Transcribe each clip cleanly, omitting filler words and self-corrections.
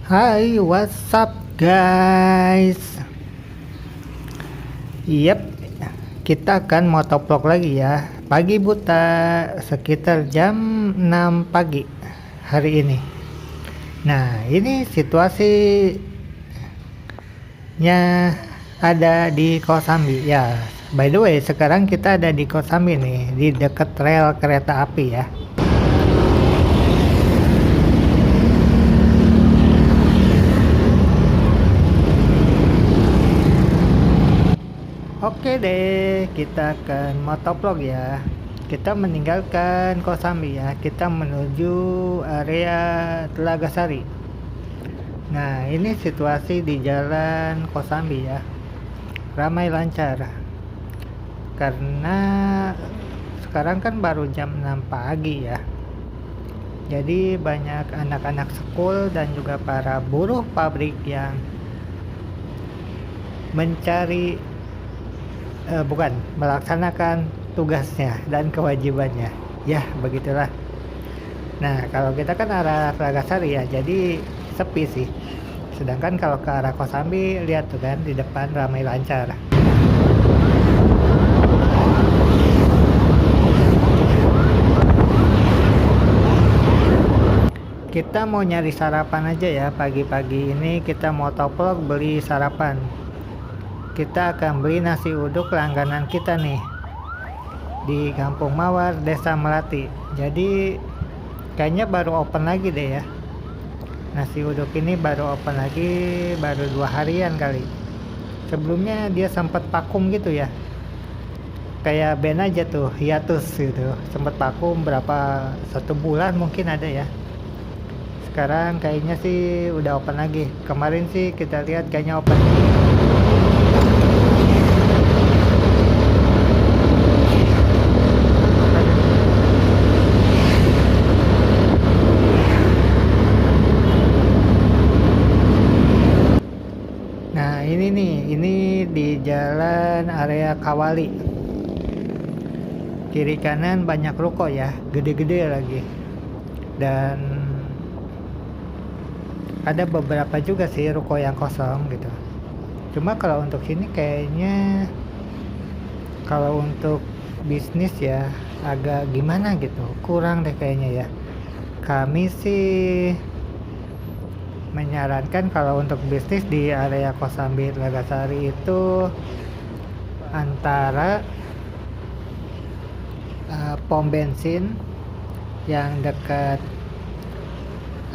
Hai, what's up guys? Yep, kita akan motovlog lagi ya. Pagi buta sekitar jam 6 pagi hari ini. Nah, ini situasinya ada di Kosambi ya. By the way, sekarang kita ada di Kosambi nih, di dekat rel kereta api ya. Oke deh, kita akan motovlog ya. Kita meninggalkan Kosambi ya. Kita menuju area Telaga Sari. Nah, ini situasi di jalan Kosambi ya. Ramai lancar. Karena sekarang kan baru jam 6 pagi ya. Jadi banyak anak-anak sekul dan juga para buruh pabrik yang mencari bukan melaksanakan tugasnya dan kewajibannya ya, begitulah. Nah, kalau kita kan arah Ragasari ya, jadi sepi sih. Sedangkan kalau ke arah Kosambi, lihat tuh kan di depan ramai lancar. Kita mau nyari sarapan aja ya. Pagi-pagi ini kita mau toplok beli sarapan. Kita akan beli nasi uduk langganan kita nih di Kampung Mawar, Desa Melati. Jadi kayaknya baru open lagi deh ya. Nasi uduk ini baru open lagi, baru 2 harian kali. Sebelumnya dia sempat vakum gitu ya. Kayak band aja tuh, hiatus gitu. Sempat vakum berapa, 1 bulan mungkin ada ya. Sekarang kayaknya sih udah open lagi. Kemarin sih kita lihat kayaknya open. Nah ini nih, ini di jalan area Kawali. Kiri kanan banyak ruko ya, gede-gede lagi. Dan ada beberapa juga sih ruko yang kosong gitu. Cuma kalau untuk sini kayaknya kalau untuk bisnis ya agak gimana gitu, kurang deh kayaknya ya. Kami sih menyarankan kalau untuk bisnis di area Kosambi Lagasari itu antara pom bensin yang dekat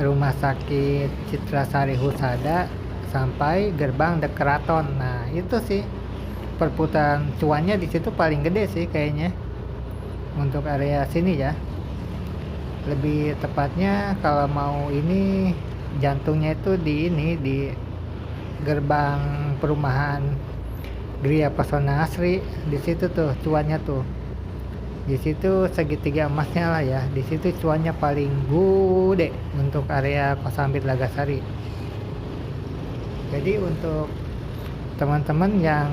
rumah sakit Citrasari Husada sampai gerbang The Keraton. Nah itu sih perputaran cuannya di situ paling gede sih kayaknya untuk area sini ya. Lebih tepatnya kalau mau ini jantungnya itu di ini di gerbang perumahan Gria Pesona Asri. Di situ tuh cuannya tuh. Di situ segitiga emasnya lah ya. Di situ cuannya paling gede untuk area Kosambi Lagasari. Jadi untuk teman-teman yang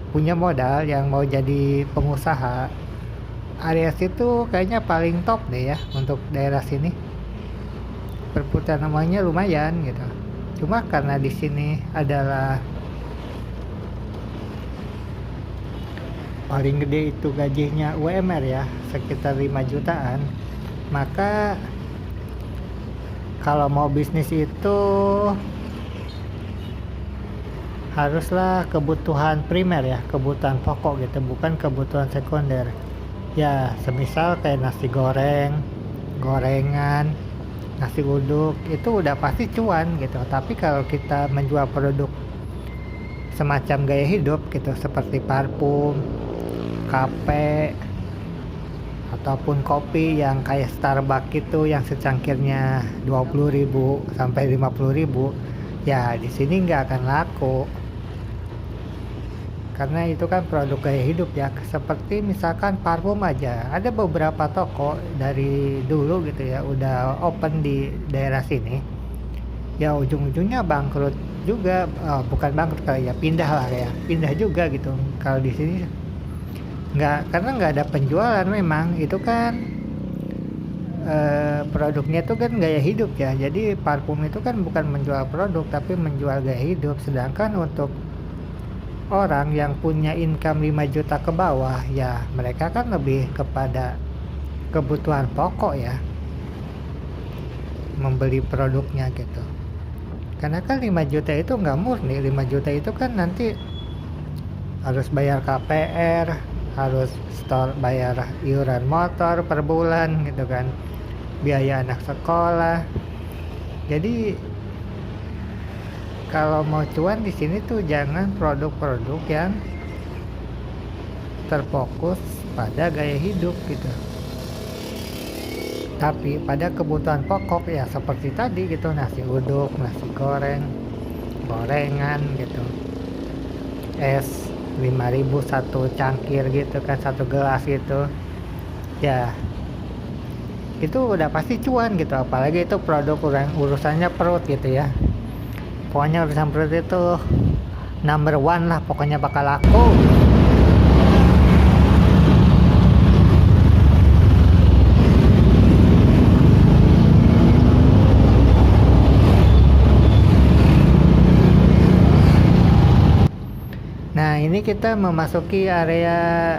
punya modal yang mau jadi pengusaha, area situ kayaknya paling top deh ya untuk daerah sini. Perputaran namanya lumayan gitu. Cuma karena di sini adalah paling gede itu gajinya UMR ya, sekitar 5 jutaan. Maka kalau mau bisnis itu haruslah kebutuhan primer ya, kebutuhan pokok gitu, bukan kebutuhan sekunder. Ya, semisal kayak nasi goreng, gorengan, nasi uduk itu udah pasti cuan gitu. Tapi kalau kita menjual produk semacam gaya hidup gitu seperti parfum, kafe ataupun kopi yang kayak Starbucks itu yang secangkirnya 20.000 sampai 50.000, ya di sini nggak akan laku. Karena itu kan produk gaya hidup ya, seperti misalkan parfum aja ada beberapa toko dari dulu gitu ya udah open di daerah sini, ya ujung-ujungnya bangkrut juga. Bukan bangkrut kali ya, pindah lah ya, pindah juga gitu. Kalau di sini nggak, karena nggak ada penjualan. Memang itu kan produknya itu kan gaya hidup ya. Jadi parfum itu kan bukan menjual produk tapi menjual gaya hidup. Sedangkan untuk orang yang punya income 5 juta ke bawah ya mereka kan lebih kepada kebutuhan pokok ya, membeli produknya gitu. Karena kan 5 juta itu nggak murni, 5 juta itu kan nanti harus bayar KPR, harus bayar iuran motor per bulan gitu kan, biaya anak sekolah. Jadi kalau mau cuan di sini tuh jangan produk-produk yang terfokus pada gaya hidup gitu, tapi pada kebutuhan pokok ya seperti tadi gitu, nasi uduk, nasi goreng, gorengan gitu, es 5.000 satu cangkir gitu kan, satu gelas gitu ya, itu udah pasti cuan gitu. Apalagi itu produk urusannya perut gitu ya, pokoknya urusan perut itu number one lah, pokoknya bakal laku. Nah ini kita memasuki area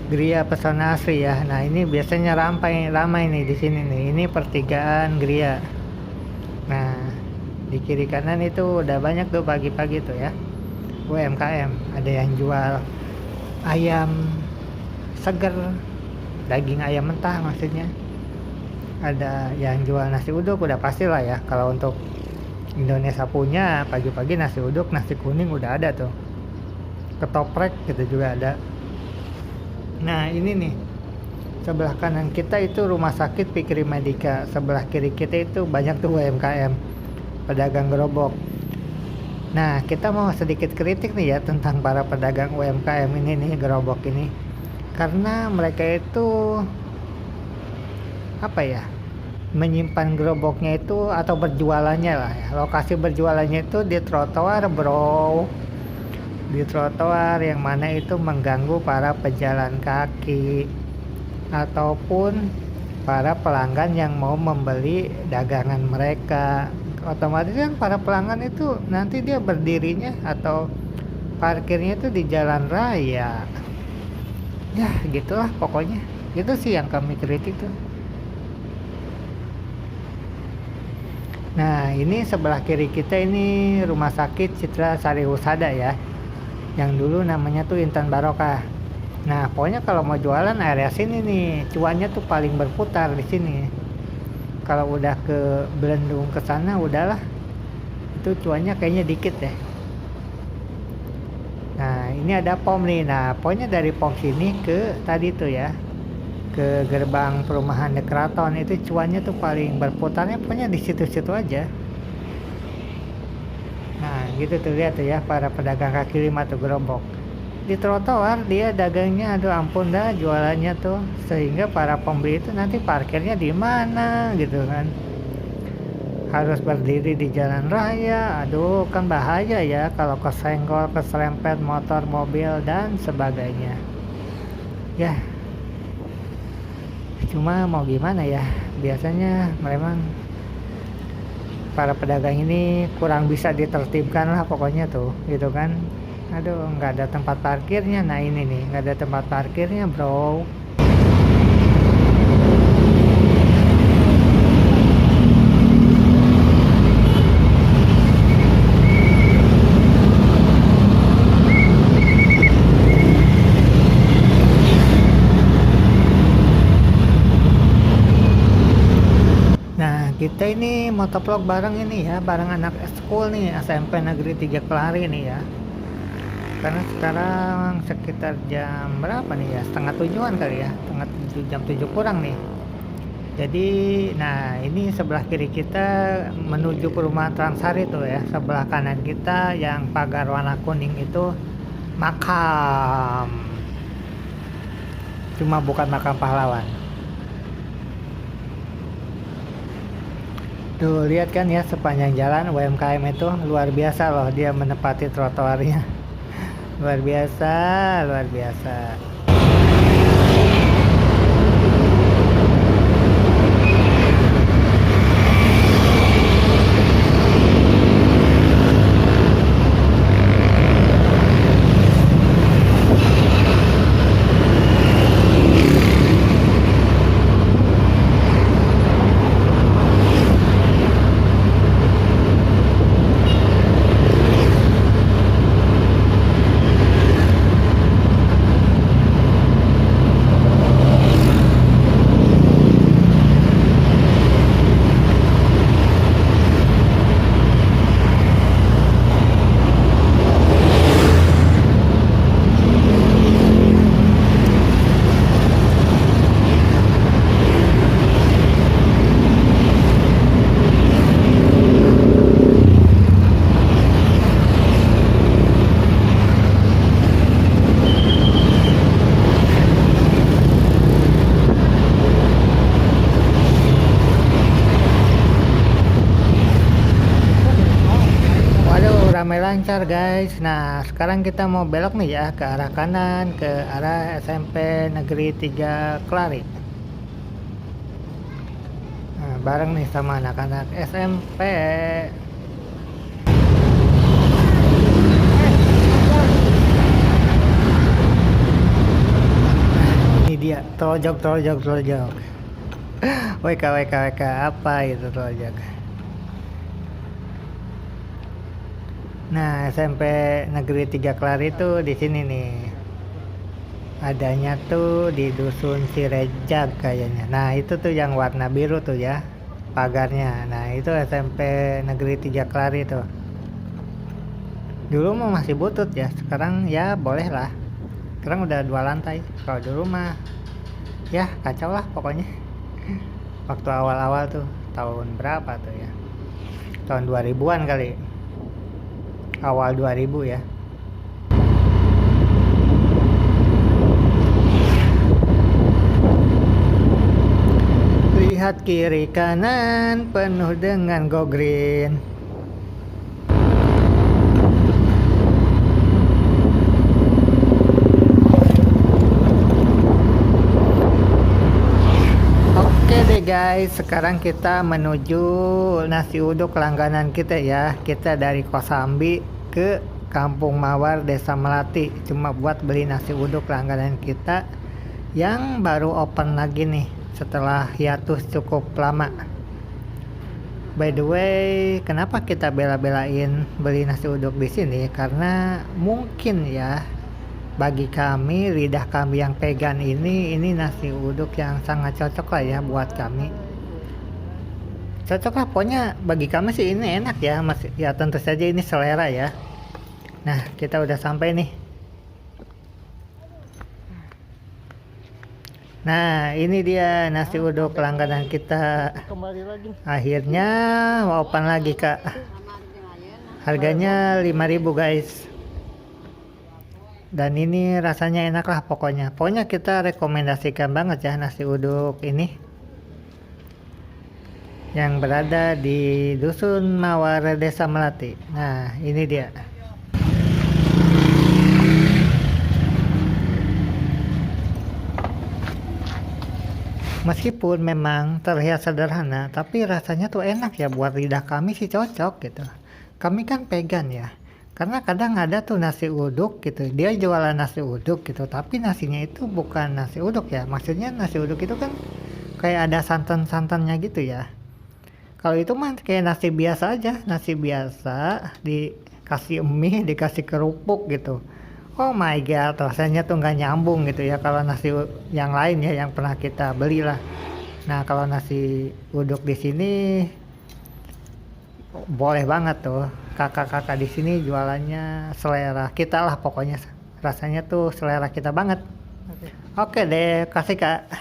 Gria Pesona Asri ya. Nah ini biasanya ramai nih di sini nih. Ini pertigaan Gria. Nah di kiri kanan itu udah banyak tuh pagi-pagi tuh ya, UMKM. Ada yang jual ayam seger, daging ayam mentah maksudnya. Ada yang jual nasi uduk, udah pasti lah ya. Kalau untuk Indonesia punya, pagi-pagi nasi uduk, nasi kuning udah ada tuh. Ketoprak gitu juga ada. Nah ini nih, sebelah kanan kita itu rumah sakit Pikri Medika, sebelah kiri kita itu banyak tuh UMKM, pedagang gerobak. Nah kita mau sedikit kritik nih ya tentang para pedagang UMKM ini nih, gerobak ini, karena mereka itu apa ya, menyimpan gerobaknya itu atau berjualannya lah ya. Lokasi berjualannya itu di trotoar bro, di trotoar yang mana itu mengganggu para pejalan kaki ataupun para pelanggan yang mau membeli dagangan mereka. Otomatis kan para pelanggan itu nanti dia berdirinya atau parkirnya itu di jalan raya ya, gitulah pokoknya. Itu sih yang kami kritik tuh. Nah ini sebelah kiri kita ini rumah sakit Citra Sari Husada ya, yang dulu namanya tuh Intan Barokah. Nah pokoknya kalau mau jualan area sini nih, cuannya tuh paling berputar di sini. Kalau udah ke Belendung ke sana udahlah, itu cuannya kayaknya dikit deh. Nah ini ada pom nih, nah pokoknya dari pom sini ke tadi tuh ya, ke gerbang perumahan The Keraton itu cuannya tuh paling berputarnya pokoknya di situ-situ aja. Nah gitu tuh, lihat tuh ya para pedagang kaki lima tuh gerobak di trotoar, dia dagangnya aduh ampun dah jualannya tuh, sehingga para pembeli itu nanti parkirnya di mana gitu kan, harus berdiri di jalan raya. Aduh kan bahaya ya kalau kesenggol, keserempet motor, mobil dan sebagainya ya. Cuma mau gimana ya, biasanya memang para pedagang ini kurang bisa ditertibkan lah pokoknya tuh gitu kan. Aduh nggak ada tempat parkirnya. Nah ini nih nggak ada tempat parkirnya bro. Kita ini motovlog bareng ini ya, bareng anak school nih, SMP Negeri 3 Kelari nih ya. Karena sekarang sekitar jam berapa nih ya, setengah tujuan kali ya, setengah tujuh, jam 7 kurang nih. Jadi nah ini sebelah kiri kita menuju perumahan Transari tuh ya, sebelah kanan kita yang pagar warna kuning itu makam, cuma bukan makam pahlawan. Tuh lihat kan ya, sepanjang jalan UMKM itu luar biasa loh, dia menepati trotoarnya. Luar biasa, luar biasa. ramai lancar guys. Nah sekarang kita mau belok nih ya ke arah kanan, ke arah SMP Negeri 3 Klari. Nah, bareng nih sama anak-anak SMP. Ini dia trojok. WK apa itu trojok? Nah, SMP Negeri 3 Klari itu di sini nih. Adanya tuh di Dusun Sirejag kayaknya. Nah, itu tuh yang warna biru tuh ya, pagarnya. Nah, itu SMP Negeri 3 Klari tuh. Dulu mah masih butut ya, sekarang ya boleh lah. Sekarang udah 2 lantai. Kalau dulu mah ya kacau lah pokoknya. Waktu awal-awal tuh, tahun berapa tuh ya? Tahun 2000-an kali. Awal 2000 ya. Lihat kiri kanan penuh dengan go green. Oke deh guys, sekarang kita menuju nasi uduk langganan kita ya. Kita dari Kosambi ke Kampung Mawar Desa Melati cuma buat beli nasi uduk langganan kita yang baru open lagi nih setelah hiatus cukup lama. By the way, kenapa kita bela-belain beli nasi uduk di sini? Karena mungkin ya bagi kami lidah kami yang vegan ini nasi uduk yang sangat cocok lah ya buat kami. Cocok lah pokoknya bagi kami sih ini enak ya, masih ya tentu saja ini selera ya. Nah kita udah sampai nih. Nah ini dia nasi uduk langganan kita. Akhirnya open lagi kak. Harganya 5.000 guys. Dan ini rasanya enak lah pokoknya. Pokoknya kita rekomendasikan banget ya nasi uduk ini yang berada di Dusun Mawar Desa Melati. Nah ini dia. Meskipun memang terlihat sederhana, tapi rasanya tuh enak ya, buat lidah kami sih cocok gitu. Kami kan vegan ya, karena kadang ada tuh nasi uduk gitu, dia jualan nasi uduk gitu, tapi nasinya itu bukan nasi uduk ya. Maksudnya nasi uduk itu kan kayak ada santan-santannya gitu ya. Kalau itu mah kayak nasi biasa aja, nasi biasa dikasih mie, dikasih kerupuk gitu. Oh my god, rasanya tuh nggak nyambung gitu ya kalau nasi yang lain ya yang pernah kita beli lah. Nah kalau nasi uduk di sini boleh banget tuh, kakak-kakak di sini jualannya selera kita lah pokoknya, rasanya tuh selera kita banget. Oke deh, kasih kak.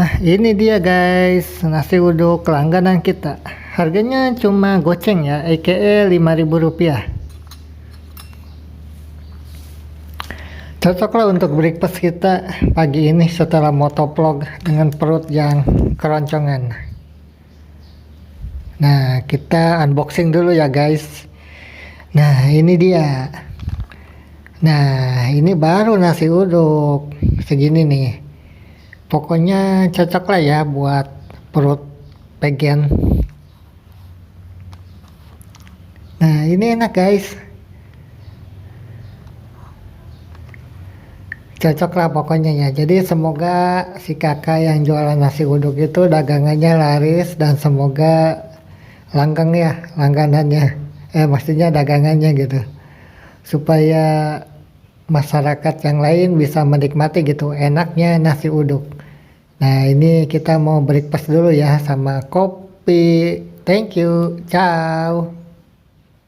Nah ini dia guys, nasi uduk langganan kita. Harganya cuma goceng ya, EKE 5.000 rupiah. Cocok lah untuk breakfast kita pagi ini setelah motovlog dengan perut yang keroncongan. Nah kita unboxing dulu ya guys. Nah ini dia. Nah ini baru nasi uduk segini nih. Pokoknya cocok lah ya buat perut vegan. Nah ini enak guys, cocok lah pokoknya ya. Jadi semoga si kakak yang jualan nasi uduk itu dagangannya laris dan semoga langgeng ya langganannya, maksudnya dagangannya gitu, supaya masyarakat yang lain bisa menikmati gitu enaknya nasi uduk. Nah ini kita mau breakfast dulu ya sama kopi. Thank you, ciao.